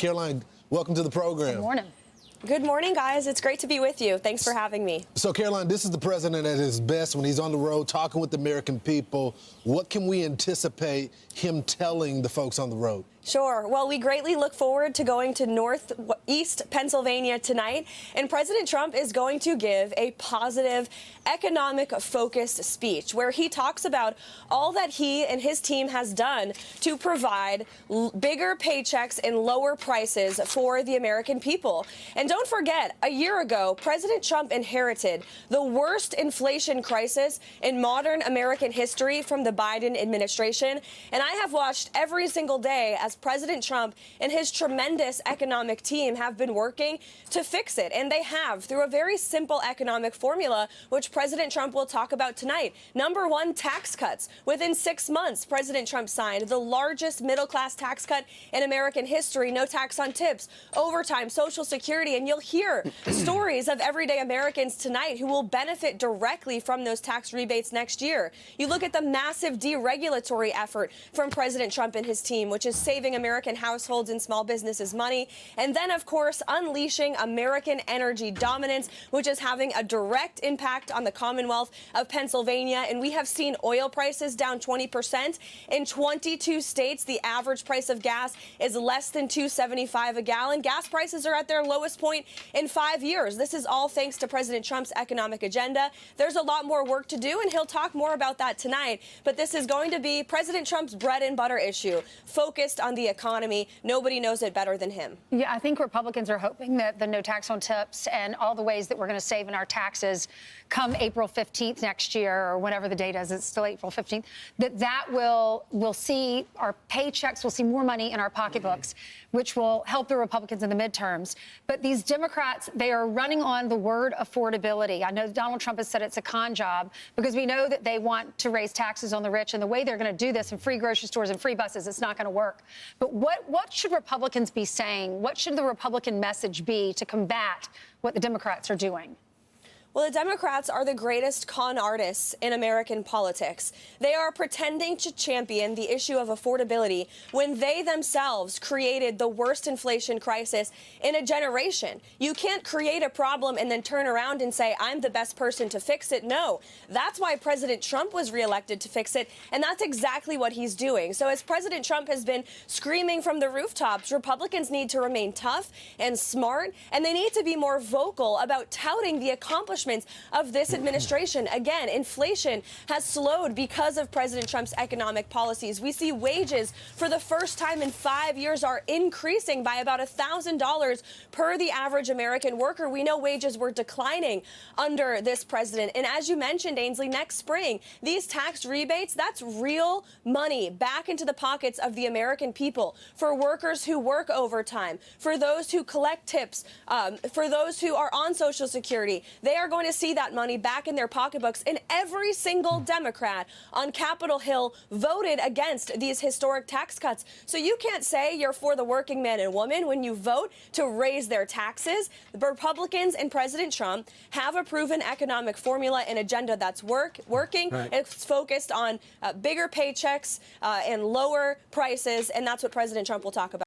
Karoline, welcome to the program. Good morning. Good morning, guys. It's great to be with you. Thanks for having me. So, Karoline, this is the president at his best when he's on the road talking with the American people. What can we anticipate him telling the folks on the road? Sure. Well, we greatly look forward to going to Northeast Pennsylvania tonight, and President Trump is going to give a positive, economic-focused speech where he talks about all that he and his team has done to provide bigger paychecks and lower prices for the American people. And don't forget, a year ago, President Trump inherited the worst inflation crisis in modern American history from the Biden administration, and I have watched every single day as President Trump and his tremendous economic team have been working to fix it. And they have through a very simple economic formula, which President Trump will talk about tonight. Number one, tax cuts. Within 6 months, President Trump signed the largest middle-class tax cut in American history. No tax on tips, overtime, Social Security. And you'll hear stories of everyday Americans tonight who will benefit directly from those tax rebates next year. You look at the massive deregulatory effort from President Trump and his team, which is saving American households and small businesses money. And then, of course, unleashing American energy dominance, which is having a direct impact on the Commonwealth of Pennsylvania. And we have seen oil prices down 20%. In 22 states, the average price of gas is less than $2.75 a gallon. Gas prices are at their lowest point in 5 years. This is all thanks to President Trump's economic agenda. There's a lot more work to do, and he'll talk more about that tonight. But this is going to be President Trump's bread and butter issue, focused on the economy. Nobody knows it better than him. Yeah, I think Republicans are hoping that the no tax on tips and all the ways that we're going to save in our taxes come April 15th next year, or whatever the date is, it's still April 15th, that we'll see our paychecks, we'll see more money in our pocketbooks, which will help the Republicans in the midterms. But these Democrats, they are running on the word affordability. I know Donald Trump has said it's a con job because we know that they want to raise taxes on the rich, and the way they're going to do this in free grocery stores and free buses, it's not going to work. But what should Republicans be saying? What should the Republican message be to combat what the Democrats are doing? Well, the Democrats are the greatest con artists in American politics. They are pretending to champion the issue of affordability when they themselves created the worst inflation crisis in a generation. You can't create a problem and then turn around and say, I'm the best person to fix it. No, that's why President Trump was reelected, to fix it, and that's exactly what he's doing. So as President Trump has been screaming from the rooftops, Republicans need to remain tough and smart, and they need to be more vocal about touting the accomplishments of this administration. Again, inflation has slowed because of President Trump's economic policies. We see wages for the first time in 5 years are increasing by about $1,000 per the average American worker. We know wages were declining under this president. And as you mentioned, Ainsley, next spring, these tax rebates, that's real money back into the pockets of the American people for workers who work overtime, for those who collect tips, for those who are on Social Security. They are going to see that money back in their pocketbooks, and every single Democrat on Capitol Hill voted against these historic tax cuts. So you can't say you're for the working man and woman when you vote to raise their taxes. The Republicans and President Trump have a proven economic formula and agenda that's working. Right. It's focused on bigger paychecks and lower prices, and that's what President Trump will talk about.